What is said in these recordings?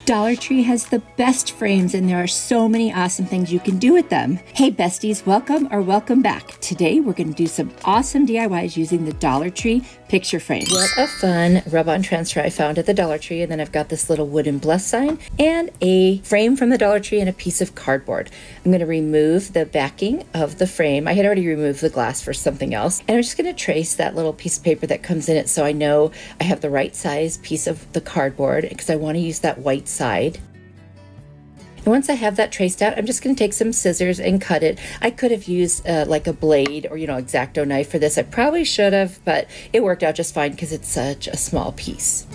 Dollar Tree has the best frames and there are so many awesome things you can do with them. Hey besties, welcome back. Today we're going to do some awesome DIYs using the Dollar Tree picture frame. What a fun rub-on transfer I found at the Dollar Tree, and then I've got this little wooden bless sign and a frame from the Dollar Tree and a piece of cardboard. I'm going to remove the backing of the frame. I had already removed the glass for something else, and I'm just going to trace that little piece of paper that comes in it so I know I have the right size piece of the cardboard because I want to use that white side. And once I have that traced out, I'm just going to take some scissors and cut it. I could have used like a blade or, X-Acto knife for this. I probably should have, but it worked out just fine because it's such a small piece.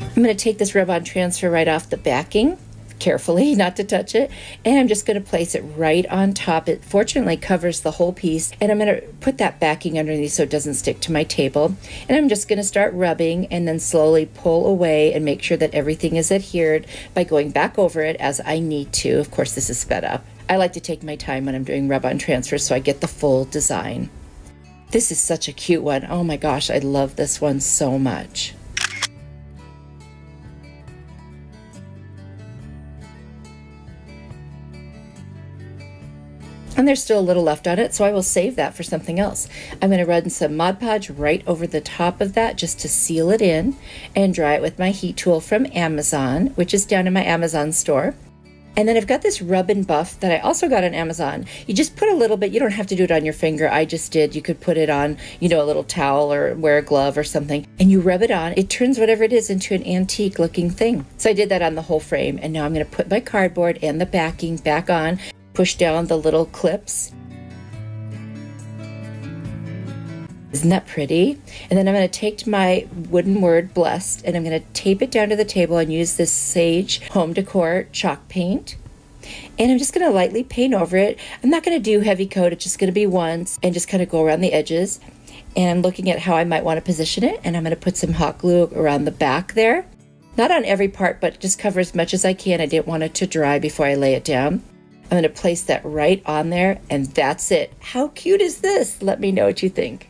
I'm going to take this rub-on transfer right off the backing, carefully, not to touch it, and I'm just going to place it right on top. It fortunately covers the whole piece, and I'm going to put that backing underneath so it doesn't stick to my table. And I'm just going to start rubbing and then slowly pull away and make sure that everything is adhered by going back over it as I need to. Of course, this is sped up. I like to take my time when I'm doing rub-on transfers so I get the full design. This is such a cute one. Oh my gosh, I love this one so much. And there's still a little left on it, so I will save that for something else. I'm going to run some Mod Podge right over the top of that just to seal it in and dry it with my heat tool from Amazon, which is down in my Amazon store. And then I've got this rub and buff that I also got on Amazon. You just put a little bit, you don't have to do it on your finger. I just did. You could put it on, a little towel or wear a glove or something, and you rub it on. It turns whatever it is into an antique looking thing. So I did that on the whole frame, and now I'm going to put my cardboard and the backing back on. Push down the little clips. Isn't that pretty? And then I'm going to take my wooden word blessed and I'm going to tape it down to the table and use this Sage Home Decor chalk paint. And I'm just going to lightly paint over it. I'm not going to do heavy coat. It's just going to be once and just kind of go around the edges. And I'm looking at how I might want to position it. And I'm going to put some hot glue around the back there. Not on every part, but just cover as much as I can. I didn't want it to dry before I lay it down. I'm going to place that right on there, and that's it. How cute is this? Let me know what you think.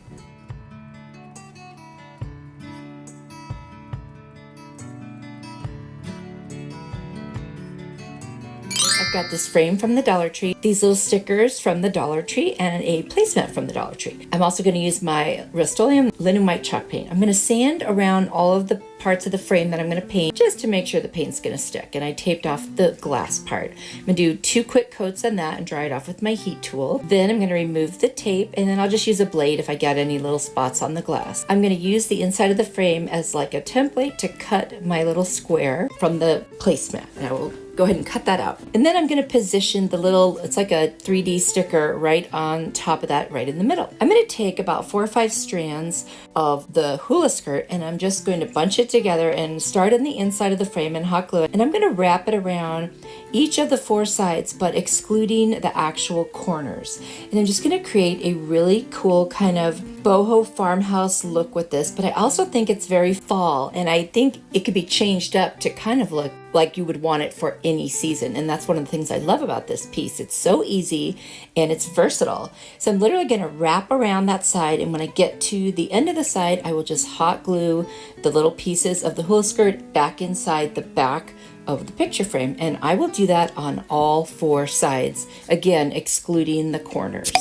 I've got this frame from the Dollar Tree, these little stickers from the Dollar Tree, and a placemat from the Dollar Tree. I'm also going to use my Rust-Oleum linen white chalk paint. I'm going to sand around all of the parts of the frame that I'm going to paint just to make sure the paint's going to stick. And I taped off the glass part. I'm going to do 2 quick coats on that and dry it off with my heat tool. Then I'm going to remove the tape, and then I'll just use a blade if I get any little spots on the glass. I'm going to use the inside of the frame as like a template to cut my little square from the placemat. And I will go ahead and cut that out. And then I'm going to position the little, it's like a 3D sticker right on top of that, right in the middle. I'm going to take about 4 or 5 strands of the hula skirt, and I'm just going to bunch it together and start on the inside of the frame and hot glue it. And I'm going to wrap it around each of the 4 sides, but excluding the actual corners. And I'm just going to create a really cool kind of boho farmhouse look with this, but I also think it's very fall, and I think it could be changed up to kind of look like you would want it for any season. And that's one of the things I love about this piece. It's so easy and it's versatile. So I'm literally going to wrap around that side, and when I get to the end of the side, I will just hot glue the little pieces of the hula skirt back inside the back of the picture frame. And I will do that on all 4 sides, again excluding the corners.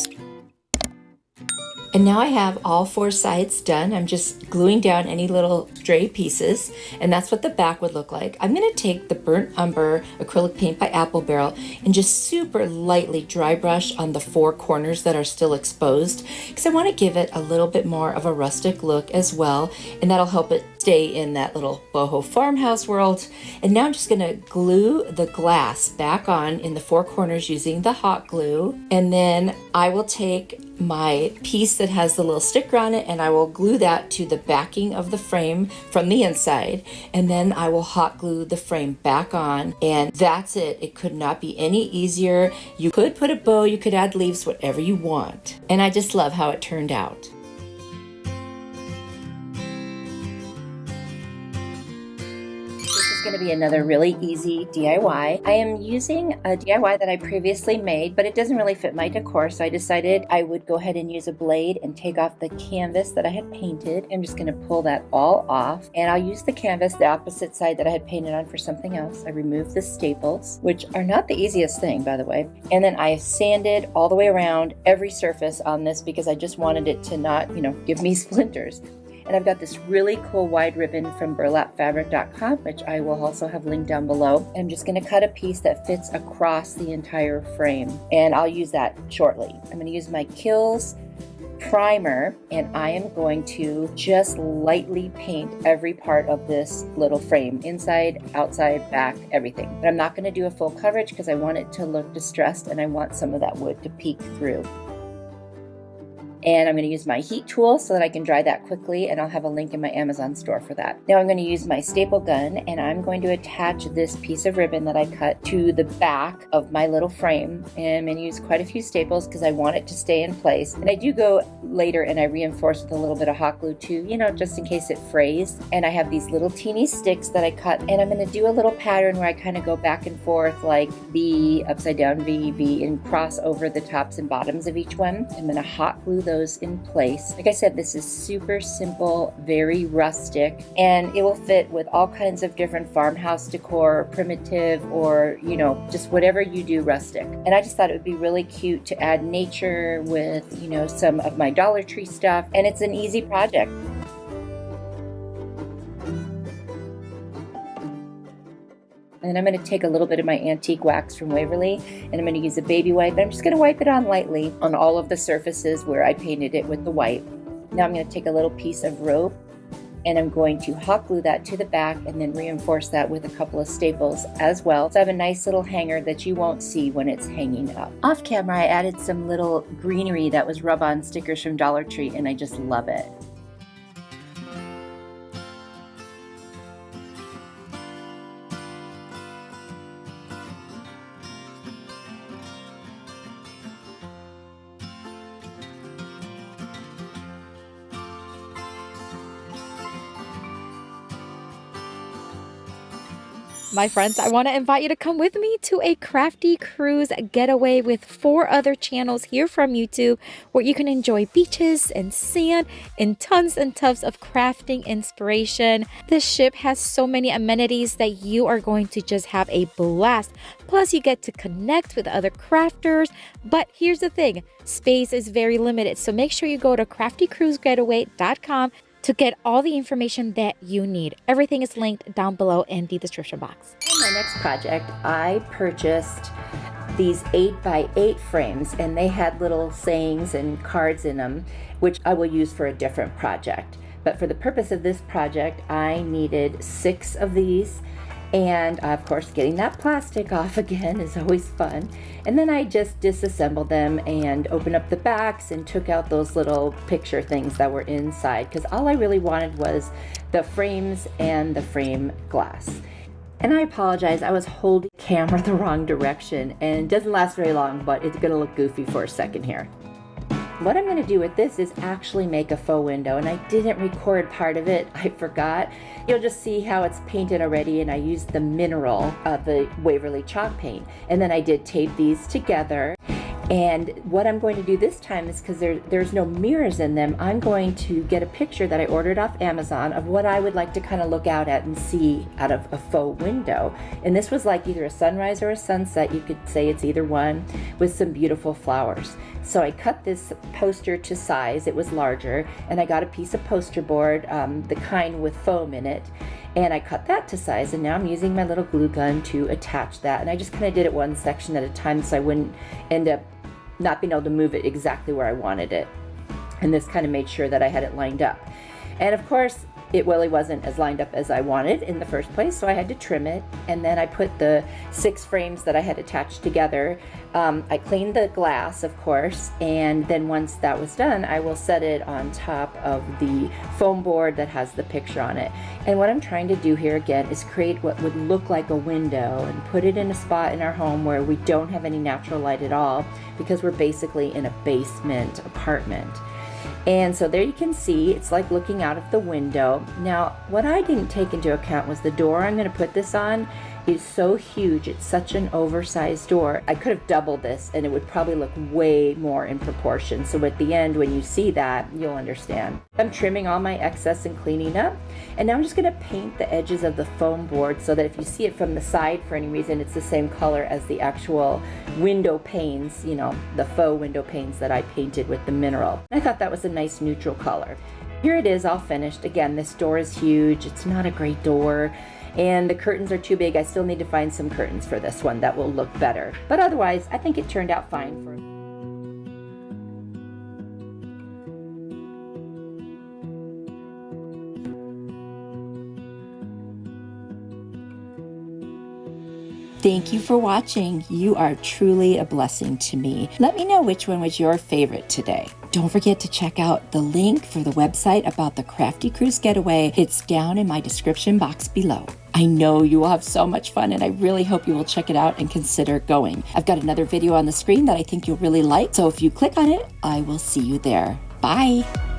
And now I have all 4 sides done. I'm just gluing down any little stray pieces, and that's what the back would look like. I'm going to take the Burnt Umber acrylic paint by Apple Barrel and just super lightly dry brush on the 4 corners that are still exposed, because I want to give it a little bit more of a rustic look as well, and that'll help it stay in that little boho farmhouse world. And now I'm just going to glue the glass back on in the 4 corners using the hot glue, and then I will take my piece that has the little sticker on it and I will glue that to the backing of the frame from the inside, and then I will hot glue the frame back on, and that's it. It could not be any easier. You could put a bow, you could add leaves, whatever you want, and I just love how it turned out. is going to be another really easy DIY. I am using a DIY that I previously made, but it doesn't really fit my decor, so I decided I would go ahead and use a blade and take off the canvas that I had painted. I'm just going to pull that all off, and I'll use the canvas, the opposite side that I had painted on, for something else. I removed the staples, which are not the easiest thing, by the way, and then I sanded all the way around every surface on this because I just wanted it to not, give me splinters. And I've got this really cool wide ribbon from burlapfabric.com, which I will also have linked down below. I'm just going to cut a piece that fits across the entire frame, and I'll use that shortly. I'm going to use my Kills primer, and I am going to just lightly paint every part of this little frame, inside, outside, back, everything. But I'm not going to do a full coverage because I want it to look distressed and I want some of that wood to peek through. And I'm going to use my heat tool so that I can dry that quickly, and I'll have a link in my Amazon store for that. Now I'm going to use my staple gun, and I'm going to attach this piece of ribbon that I cut to the back of my little frame. And I'm going to use quite a few staples because I want it to stay in place. And I do go later and I reinforce with a little bit of hot glue too, just in case it frays. And I have these little teeny sticks that I cut, and I'm going to do a little pattern where I kind of go back and forth like V, upside down V, V, and cross over the tops and bottoms of each one. I'm going to hot glue those in place. Like I said, this is super simple, very rustic, and it will fit with all kinds of different farmhouse decor, primitive, or just whatever you do rustic. And I just thought it would be really cute to add nature with some of my Dollar Tree stuff, and it's an easy project. And I'm going to take a little bit of my antique wax from Waverly, and I'm going to use a baby wipe. I'm just going to wipe it on lightly on all of the surfaces where I painted it with the wipe. Now I'm going to take a little piece of rope, and I'm going to hot glue that to the back and then reinforce that with a couple of staples as well. So I have a nice little hanger that you won't see when it's hanging up. Off camera, I added some little greenery that was rub-on stickers from Dollar Tree, and I just love it. My friends, I want to invite you to come with me to a crafty cruise getaway with 4 other channels here from YouTube, where you can enjoy beaches and sand and tons of crafting inspiration. This ship has so many amenities that you are going to just have a blast. Plus, you get to connect with other crafters. But here's the thing, space is very limited, so make sure you go to craftycruisegetaway.com to get all the information that you need. Everything is linked down below in the description box. In my next project, I purchased these 8x8 frames, and they had little sayings and cards in them, which I will use for a different project. But for the purpose of this project, I needed 6 of these. And of course, getting that plastic off again is always fun. And then I just disassembled them and opened up the backs and took out those little picture things that were inside, because all I really wanted was the frames and the frame glass. And I apologize, I was holding the camera the wrong direction, and it doesn't last very long, but it's gonna look goofy for a second here. What I'm going to do with this is actually make a faux window, and I didn't record part of it. I forgot. You'll just see how it's painted already, and I used the mineral of the Waverly chalk paint. And then I did tape these together. And what I'm going to do this time is, because there's no mirrors in them, I'm going to get a picture that I ordered off Amazon of what I would like to kind of look out at and see out of a faux window. And this was like either a sunrise or a sunset. You could say it's either one, with some beautiful flowers. So I cut this poster to size. It was larger, and I got a piece of poster board, the kind with foam in it, and I cut that to size. And now I'm using my little glue gun to attach that, and I just kind of did it one section at a time so I wouldn't end up not being able to move it exactly where I wanted it. And this kind of made sure that I had it lined up. And of course, it really wasn't as lined up as I wanted in the first place, so I had to trim it. And then I put the 6 frames that I had attached together. I cleaned the glass, of course, and then once that was done, I will set it on top of the foam board that has the picture on it. And what I'm trying to do here again is create what would look like a window and put it in a spot in our home where we don't have any natural light at all, because we're basically in a basement apartment. And so there you can see, it's like looking out of the window. Now, what I didn't take into account was the door I'm going to put this on is so huge. It's such an oversized door. I could have doubled this and it would probably look way more in proportion. So at the end, when you see that, you'll understand. I'm trimming all my excess and cleaning up. And now I'm just going to paint the edges of the foam board so that if you see it from the side for any reason, it's the same color as the actual window panes, you know, the faux window panes that I painted with the mineral. I thought that was a nice neutral color. Here it is all finished. Again, this door is huge. It's not a great door. And the curtains are too big. I still need to find some curtains for this one that will look better. But otherwise, I think it turned out fine for me. Thank you for watching. You are truly a blessing to me. Let me know which one was your favorite today. Don't forget to check out the link for the website about the Crafty Cruise Getaway. It's down in my description box below. I know you will have so much fun and I really hope you will check it out and consider going. I've got another video on the screen that I think you'll really like. So if you click on it, I will see you there. Bye.